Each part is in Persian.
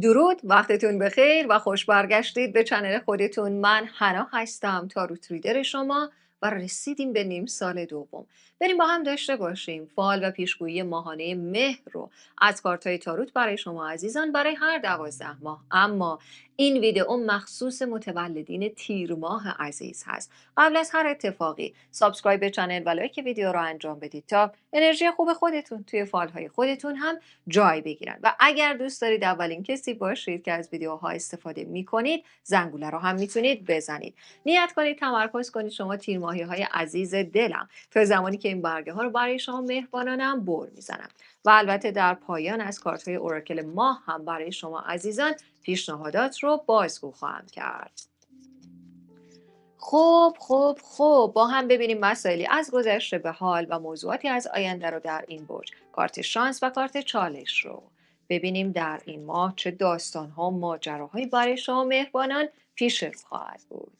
درود، وقتتون بخیر و خوش برگشتید به چنل خودتون. من حنا هستم، تاروت ریدر شما و رسیدیم به نیم سال دوم. بریم با هم داشته باشیم فال و پیشگویی ماهانه مهر رو از کارتای تاروت برای شما عزیزان برای هر 12 ماه. اما این ویدئو مخصوص متولدین تیر ماه عزیز هست. قبل از هر اتفاقی سابسکرایب به چنل و لایک ویدیو رو انجام بدید تا انرژی خوب خودتون توی فالهای خودتون هم جای بگیرن. و اگر دوست دارید اولین کسی باشید که از ویدیوها استفاده میکنید، زنگوله رو هم میتونید بزنید. نیت کنید تمرکز کنید شما تیرماهی های عزیز دلم تا زمانی که این برگه ها رو برای شما مهربانانم بر میزنم. و البته در پایان از کارت های اوراکل ماه هم برای شما عزیزان پیشنهادات رو بازگو خواهم کرد. خب با هم ببینیم مسائلی از گذشته به حال و موضوعاتی از آینده رو در این برج، کارت شانس و کارت چالش رو ببینیم در این ماه چه داستان‌ها و ماجراهایی برای شما مهربانان پیش رو خواهد بود.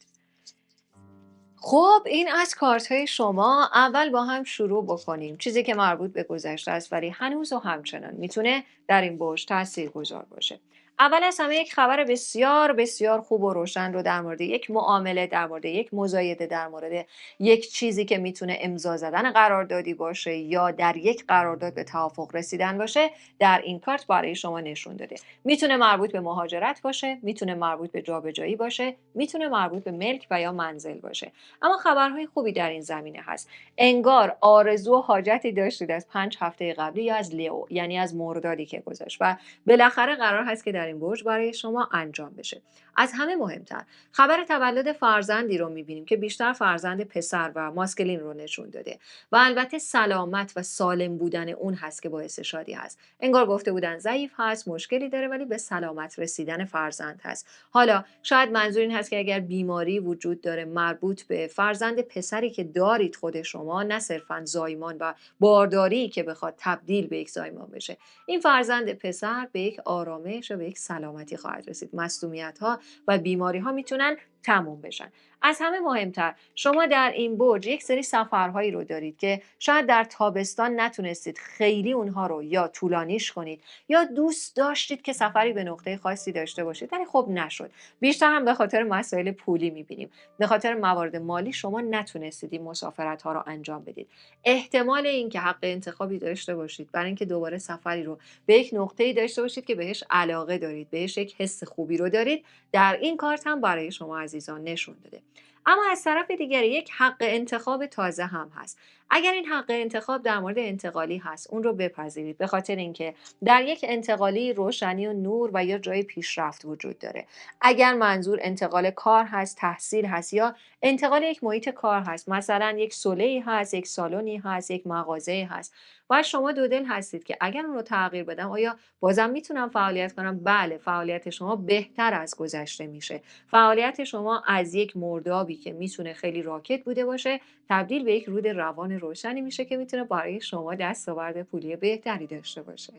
خب این از کارت های شما. اول با هم شروع بکنیم چیزی که مربوط به گذشته است ولی هنوز و همچنان میتونه در این برج تأثیر گذار باشه. اول از همه یک خبر بسیار بسیار خوب و روشن رو در مورد یک معامله، در مورد یک مزایده، در مورد یک چیزی که میتونه امضا زدن قراردادی باشه یا در یک قرارداد به توافق رسیدن باشه در این کارت برای شما نشون داده. میتونه مربوط به مهاجرت باشه، میتونه مربوط به جابجایی باشه، میتونه مربوط به ملک و یا منزل باشه. اما خبرهای خوبی در این زمینه هست. انگار آرزو و حاجتی داشتید از 5 هفته قبلی یا از لیو، یعنی از مردادی که گذشت و بالاخره قرار هست که در این برج برای شما انجام بشه. از همه مهمتر خبر تولد فرزندی رو میبینیم که بیشتر فرزند پسر و ماسکلین رو نشون داده و البته سلامت و سالم بودن اون هست که باعث شادی هست. انگار گفته بودن ضعیف هست، مشکلی داره، ولی به سلامت رسیدن فرزند هست. حالا شاید منظور این هست که اگر بیماری وجود داره مربوط به فرزند پسری که دارید خود شما، نه صرفا زایمان و بارداری که بخواد تبدیل به یک زایمان بشه، این فرزند پسر به یک آرامش و به یک سلامتی خواهد رسید. مصدومیت ها و بیماری ها میتونن تموم بشن. از همه مهمتر شما در این برج یک سری سفرهایی رو دارید که شاید در تابستان نتونستید خیلی اونها رو یا طولانیش کنید یا دوست داشتید که سفری به نقطه خاصی داشته باشید ولی خب نشد. بیشتر هم به خاطر مسائل پولی میبینیم، به خاطر موارد مالی شما نتونستید این مسافرت ها رو انجام بدید. احتمال این که حق انتخابی داشته باشید برای اینکه دوباره سفری رو به یک نقطه‌ای داشته باشید که بهش علاقه دارید، بهش یک حس خوبی رو دارید، در این کارت هم برای شما عزیزان نشون داده. اما از طرف دیگری یک حق انتخاب تازه هم هست. اگر این حق انتخاب در مورد انتقالی هست، اون رو بپذیرید، به خاطر اینکه در یک انتقالی روشنی و نور و یا جای پیشرفت وجود داره. اگر منظور انتقال کار هست، تحصیل هست یا انتقال یک محیط کار هست، مثلا یک سلعی هست، یک سالنی هست، یک مغازه هست و شما دو دل هستید که اگر اون رو تغییر بدم آیا بازم میتونم فعالیت کنم؟ بله، فعالیت شما بهتر از گذشته میشه. فعالیت شما از یک مردابی که میتونه خیلی راکت بوده باشه تبدیل به یک رود روان روشنی میشه که میتونه برای شما دستاورد پولی بهتری داشته باشه.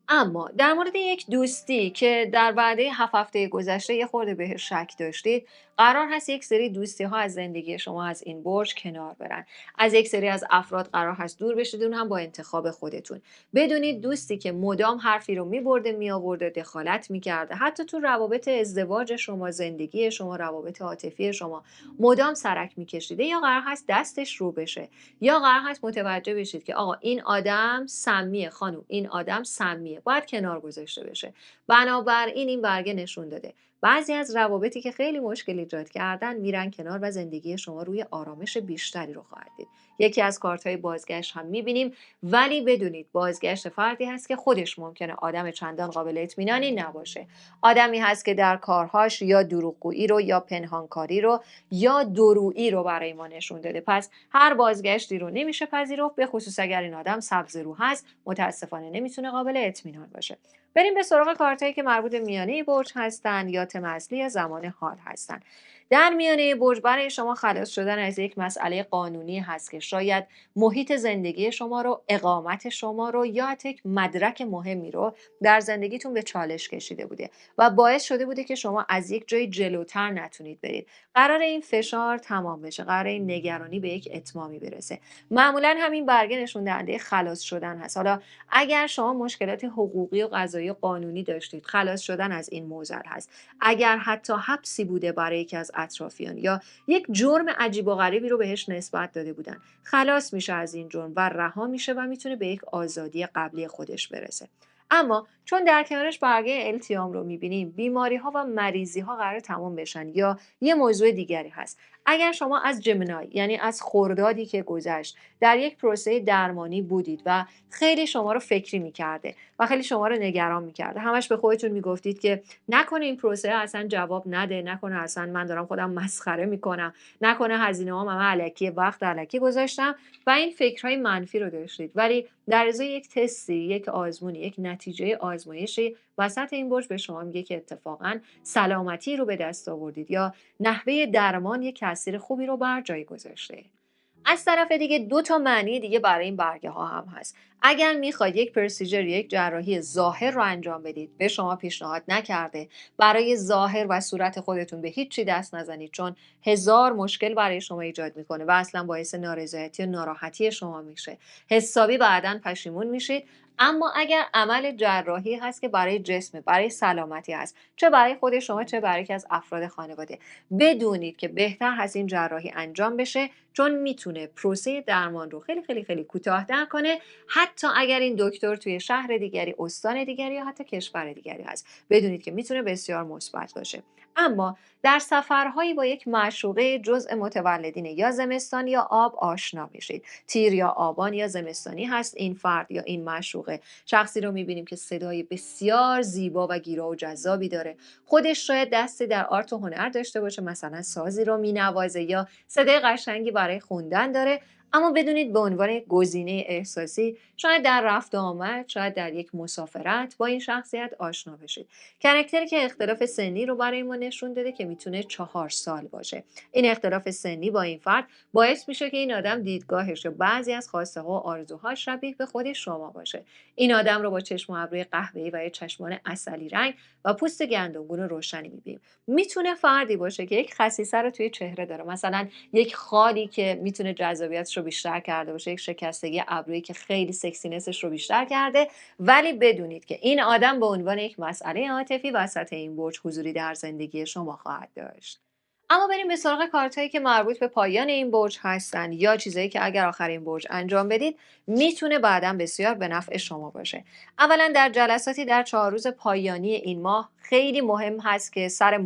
اما در مورد یک دوستی که در وعده 7 هفته گذشته یه خورده بهش شک داشتید، قرار هست یک سری دوستی ها از زندگی شما از این برج کنار برن. از یک سری از افراد قرار هست دور بشید، اون هم با انتخاب خودتون. بدونید دوستی که مدام حرفی رو میبرده میآورده، دخالت میکرده، حتی تو روابط ازدواج شما، زندگی شما، روابط عاطفی شما مدام سرک میکشیده، یا قرار هست دستش رو بشه، یا قرار هست متوجه بشید که آقا این آدم سمیه، خانم این آدم سمیه، باید کنار گذاشته بشه. بنابراین این برگه نشون داده بعضی از روابطی که خیلی مشکل ایجاد کردن میرن کنار و زندگی شما روی آرامش بیشتری رو خواهد دید. یکی از کارت‌های بازگشت هم میبینیم، ولی بدونید بازگشت فردی هست که خودش ممکنه آدم چندان قابل اطمینانی نباشه. آدمی هست که در کارهاش یا دروغگویی رو یا پنهانکاری رو یا درویی رو برای ما نشون داده. پس هر بازگشتی رو نمیشه پذیرفت، به خصوص اگر این آدم سبز رو هست، متاسفانه نمیتونه قابل اطمینان باشه. بریم به سراغ کارتایی که مربوط به میانه برج هستن یا تم اصلی یا زمان حال هستن. در میانه برج برای شما خلاص شدن از یک مسئله قانونی هست که شاید محیط زندگی شما رو، اقامت شما رو یا حتی یک مدرک مهمی رو در زندگیتون به چالش کشیده بوده و باعث شده بوده که شما از یک جای جلوتر نتونید برید. قرار این فشار تمام بشه، قرار این نگرانی به یک اتمامی برسه. معمولا همین برگه نشون دهنده خلاص شدن هست. حالا اگر شما مشکلات حقوقی و قضایی و قانونی داشتید، خلاص شدن از این معضل هست. اگر حتی حبسی بوده برای یکی از اطرافیان یا یک جرم عجیب و غریبی رو بهش نسبت داده بودن، خلاص میشه از این جرم و رها میشه و میتونه به یک آزادی قبلی خودش برسه. اما چون در کنارش برگه التیام رو میبینیم، بیماری ها و مریضی ها قرار تمام بشن یا یه موضوع دیگری هست. اگر شما از جمنای، یعنی از خردادی که گذشت، در یک پروسه درمانی بودید و خیلی شما رو فکری میکرده و خیلی شما رو نگران میکرده، همش به خودتون میگفتید که نکنه این پروسه اصلا جواب نده، نکنه اصلا من دارم خودم مسخره میکنم، نکنه هزینه ها من الکی وقت الکی گذاشتم و این فکرهای منفی رو داشتید. ولی در ازای یک تستی، یک آزمونی، یک نتیجه آزمایشی وسط این برج به شما میگه که اتفاقا سلامتی رو به دست آوردید یا نحوه درمان یک تاثیر خوبی رو بر جای گذاشته. از طرف دیگه دو تا معنی دیگه برای این برگه ها هم هست. اگر میخواید یک پرسیجر، یک جراحی ظاهر رو انجام بدید، به شما پیشنهاد نکرده برای ظاهر و صورت خودتون به هیچی دست نزنید، چون هزار مشکل برای شما ایجاد میکنه و اصلا باعث نارضایتی و ناراحتی شما میشه. حسابی بعداً پشیمون میشید. اما اگر عمل جراحی هست که برای جسم، برای سلامتی هست، چه برای خود شما چه برای یکی از افراد خانواده، بدونید که بهتر هست این جراحی انجام بشه، چون میتونه پروسه درمان رو خیلی خیلی خیلی کوتاه‌تر کنه. حتی اگر این دکتر توی شهر دیگری، استان دیگری یا حتی کشور دیگری هست، بدونید که میتونه بسیار مثبت باشه. اما در سفرهایی با یک معشوقه جزء متولدین یا زمستان یا آب آشنا بشید. تیر یا آبان یا زمستانی هست این فرد یا این معشوقه. شخصی رو میبینیم که صدای بسیار زیبا و گیرا و جذابی داره. خودش شاید دستی در آرت و هنر داشته باشه، مثلا سازی رو مینوازه یا صدای قشنگی برای خوندن داره. اما بدونید به عنوان یک گزینه احساسی شاید در رفت و آمد، شاید در یک مسافرت با این شخصیت آشنا بشید. کرکتری که اختلاف سنی رو برای ما نشون داده که میتونه 4 سال باشه. این اختلاف سنی با این فرد باعث میشه که این آدم دیدگاهش و بعضی از خواسته ها و آرزوهاش شبیه به خود شما باشه. این آدم رو با چشم و ابروی قهوه‌ای و یا چشمان عسلی رنگ و پوست گندمگون روشنی میبینیم. میتونه فردی باشه که یک خصیصه رو توی چهره داره، مثلا یک خالی که میتونه جذابیتش رو بیشتر کرده باشه، یک شکستگی ابرویی که خیلی سکسینسش رو بیشتر کرده. ولی بدونید که این آدم به عنوان یک مسئله عاطفی وسط این برج حضوری در زندگی شما خواهد داشت. اما بریم به سراغ کارتایی که مربوط به پایان این برج هستن یا چیزایی که اگر آخر این برج انجام بدید میتونه بعداً بسیار به نفع شما باشه. اولا در جلساتی در 4 روز پایانی این ماه خیلی مهم هست که سر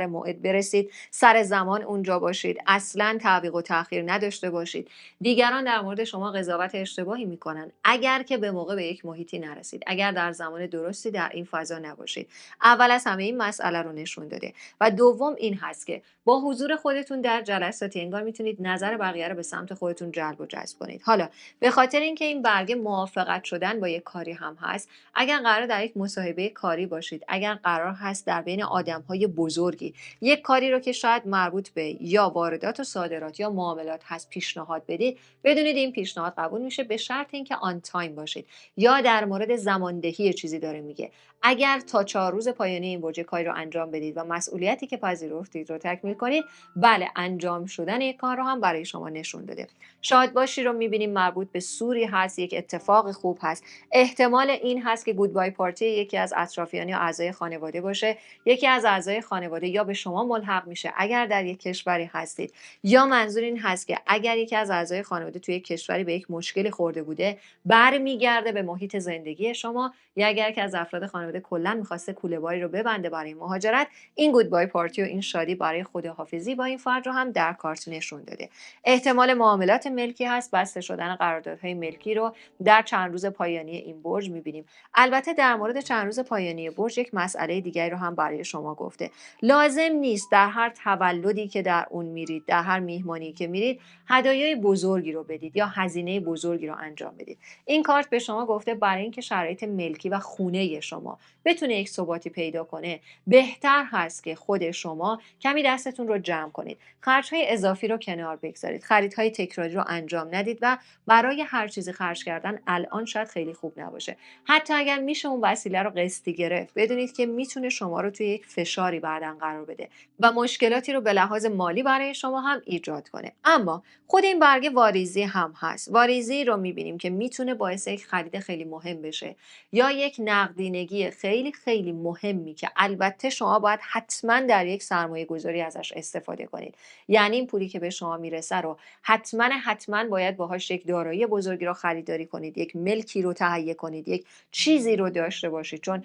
موعد برسید، سر زمان اونجا باشید، اصلاً تعویق و تأخیر نداشته باشید. دیگران در مورد شما قضاوت اشتباهی میکنن اگر که به موقع به یک محیطی نرسید، اگر در زمان درستی در این فضا نباشید. اول از همه این مسئله رو نشون داده و دوم این هست که با حضور خودتون در جلساتی انگار میتونید نظر بقیه رو به سمت خودتون جلب و جذب کنید. حالا به خاطر اینکه این برگه موافقت شدن با یک کاری هم هست، اگر قرار در یک مصاحبه کاری باشید، اگر قرار هست در بین آدم‌های بزرگی یک کاری رو که شاید مربوط به یا واردات و صادرات یا معاملات هست پیشنهاد بدید، بدونید این پیشنهاد قبول میشه به شرط اینکه آن تایم باشید. یا در مورد زماندهی چیزی داره میگه، اگر تا 4 روز پایانی این برج کاری رو انجام بدید و مسئولیتی که پذیرفتید رو تکمیل کنید، بله انجام شدن یک کار رو هم برای شما نشون داده. شاد باشی رو میبینیم مربوط به سوری هست، یک اتفاق خوب هست. احتمال این هست که گودبای پارتی یکی از اطرافیان یا اعضای خانواده باشه. یکی از اعضای خانواده یا به شما ملحق میشه اگر در یک کشوری هستید، یا منظور این هست که اگر یکی از اعضای خانواده توی یک کشوری به یک مشکلی خورده بوده برمیگرده به محیط زندگی شما، یا اگر که از افراد خانواده کلا میخواسته کوله‌باری رو ببنده برای مهاجرت، این گودبای پارتی و این شادی برای خداحافظی با این فرد رو هم در کارت نشون داده. احتمال معاملات ملکی هست، بسته شدن قراردادهای ملکی رو در چند روز پایانی این برج میبینیم. البته در مورد چند روز پایانی برج یک مسئله دیگری رو هم برای شما گفته. لازم نیست در هر تولدی که در اون میرید، در هر میهمانی که میرید، هدایای بزرگی رو بدید یا هزینه بزرگی رو انجام بدید. این کارت به شما گفته برای اینکه شرایط ملکی و خونه شما بتونه یک ثباتی پیدا کنه، بهتر هست که خود شما کمی دست دستتون رو جمع کنید. خرج‌های اضافی رو کنار بگذارید. خریدهای تکراری رو انجام ندید و برای هر چیزی خرج کردن الان شاید خیلی خوب نباشه. حتی اگر میشه اون وسیله رو قسطی گرفت، بدونید که میتونه شما رو توی یک فشاری بعداً قرار بده و مشکلاتی رو به لحاظ مالی برای شما هم ایجاد کنه. اما خود این برگه واریزی هم هست. واریزی رو میبینیم که میتونه باعث یک خرید خیلی مهم بشه یا یک نقدینگی خیلی خیلی مهمی که البته شما باید حتما در یک سرمایه گذاری ازش استفاده کنید. یعنی این پولی که به شما میرسه رو حتما باید باهاش یک دارایی بزرگی رو خریداری کنید، یک ملکی رو تهیه کنید، یک چیزی رو داشته باشید، چون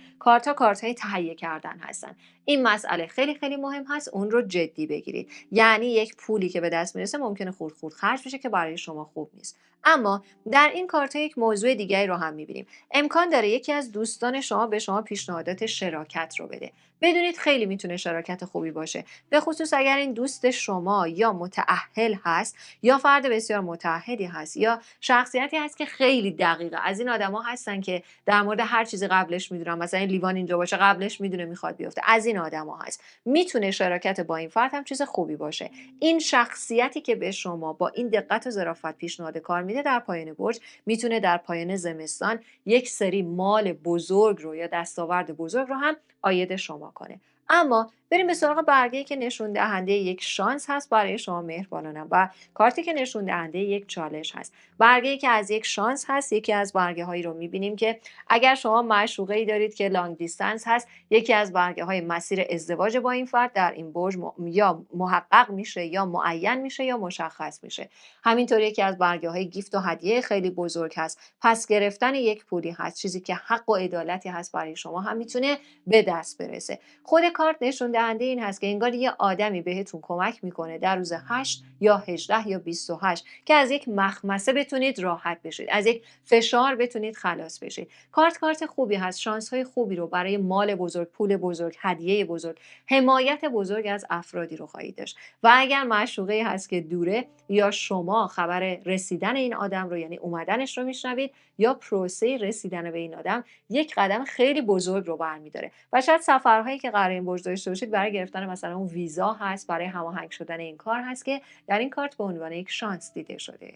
کارت‌های تهیه کردن هستن. این مسئله خیلی خیلی مهم هست، اون رو جدی بگیرید. یعنی یک پولی که به دست میرسه ممکنه خورد خرج بشه که برای شما خوب نیست. اما در این کارت یک موضوع دیگری رو هم میبینیم. امکان داره یکی از دوستان شما به شما پیشنهادات شراکت رو بده. بدونید خیلی میتونه شراکت خوبی باشه، به خصوص اگر این دوست شما یا متأهل هست یا فرد بسیار متعهدی هست یا شخصیتی هست که خیلی دقیقه. از این آدما هستن که در مورد هر چیزی قبلش میدونن، مثلا این لیوان اینجا باشه قبلش میدونه میخواد بیفته. از این آدما هست. میتونه شراکت با این فرد هم چیز خوبی باشه. این شخصیتی که به شما با این دقت و ظرافت پیشنهاد کار میده در پایان برج میتونه در پایان زمستان یک سری مال بزرگ رو یا دستاورد بزرگ رو هم عاید شما کنه. اما بریم به سراغ برگه‌ای که نشون دهنده یک شانس هست برای شما مهربانانم و کارتی که نشون دهنده یک چالش هست. برگه‌ای که از یک شانس هست، یکی از برگه‌هایی رو می‌بینیم که اگر شما معشوقه‌ای دارید که لانگ دیستنس هست، یکی از برگه‌های مسیر ازدواج با این فرد در این برج یا محقق میشه یا معین میشه یا مشخص میشه. همینطور یکی از برگه‌های گیفت و هدیه خیلی بزرگ هست. پس گرفتن یک پولی هست، چیزی که حق و عدالتی هست برای شما هم میتونه به دست برسه. خود کارت نشون دهنده این هست که انگار یه آدمی بهتون کمک میکنه در روز 8 یا 18 یا 28 که از یک مخمسه بتونید راحت بشید، از یک فشار بتونید خلاص بشید. کارت خوبی هست، شانس های خوبی رو برای مال بزرگ، پول بزرگ، هدیه بزرگ، حمایت بزرگ از افرادی رو خواهید داشت. و اگر معشوقه هست که دوره یا شما خبر رسیدن این آدم رو، یعنی اومدنش رو میشنوید یا پروسه رسیدن به این آدم یک قدم خیلی بزرگ رو برمی‌داره و شاید سفرهایی که قرار این برج داشته باشید برای گرفتن مثلا اون ویزا هست، برای هماهنگ شدن این کار هست که در این کارت به عنوان یک شانس دیده شده.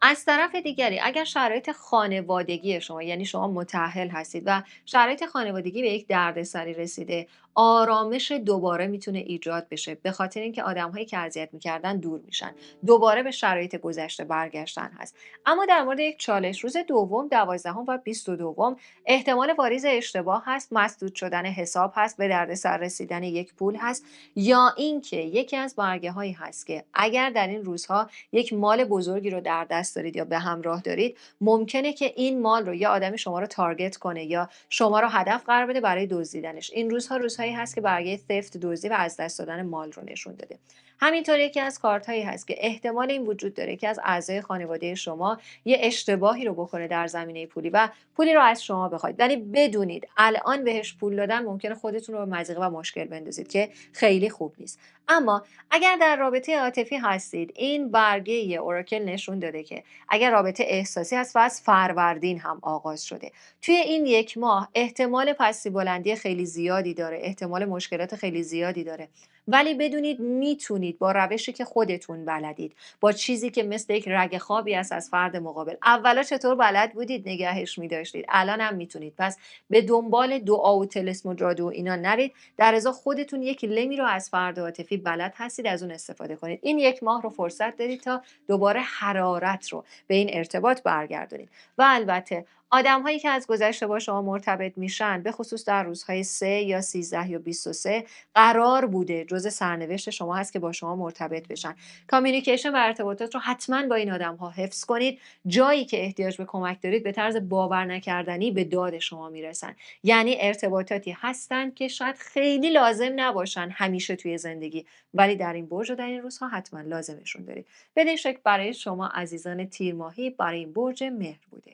از طرف دیگری اگر شرایط خانوادگی شما، یعنی شما متأهل هستید و شرایط خانوادگی به یک دردسری رسیده، آرامش دوباره میتونه ایجاد بشه، به خاطر اینکه آدم‌هایی که اذیت میکردن دور میشن، دوباره به شرایط گذشته برگشتن هست. اما در مورد یک چالش، روز دوم، 12 و 22 احتمال واریز اشتباه هست، مسدود شدن حساب هست، به دردسر رسیدن یک پول هست، یا اینکه یکی از برگه‌هایی هست که اگر در این روزها یک مال بزرگی رو در دست دارید یا به همراه دارید، ممکنه که این مال رو یا آدمی شما رو تارگت کنه یا شما رو هدف قرار بده برای دزدیدنش. این روزها روزهایی هست که برگه ثفت، دزدی و از دست دادن مال رو نشون داده. همینطور یکی از کارت هایی هست که احتمال این وجود داره که از اعضای خانواده شما یه اشتباهی رو بکنه در زمینه پولی و پولی رو از شما بخواید، ولی بدونید الان بهش پول دادن ممکنه خودتون رو به مضیقه و مشکل بندازید که خیلی خوب نیست. اما اگر در رابطه عاطفی هستید، این برگه اوراکل نشون داده که اگر رابطه احساسی هست و از فروردین هم آغاز شده، توی این یک ماه احتمال پستی بلندی خیلی زیادی داره، احتمال مشکلات خیلی زیادی داره، ولی بدونید میتونید با روشی که خودتون بلدید، با چیزی که مثل یک رگ خوابی است از فرد مقابل، اولا چطور بلد بودید نگهش میداشتید، الان هم میتونید. پس به دنبال دعا و طلسم و جادو و اینا نرید، در ازا خودتون یک لمی رو از فرد عاطفی بلد هستید، از اون استفاده کنید. این یک ماه رو فرصت دارید تا دوباره حرارت رو به این ارتباط برگردونید. و البته آدم هایی که از گذشته با شما مرتبط میشن، به خصوص در روزهای 3 یا 13 یا 23، قرار بوده جز سرنوشت شما هست که با شما مرتبط بشن. کامیونیکیشن و ارتباطات رو حتما با این آدم ها حفظ کنید. جایی که احتیاج به کمک دارید به طرز باور نکردنی به داد شما میرسن. یعنی ارتباطاتی هستن که شاید خیلی لازم نباشن همیشه توی زندگی، ولی در این برج و در این روزها حتما لازمشون دارید. بدین شکل برای شما عزیزان تیر ماهی برای این برج مهر بوده.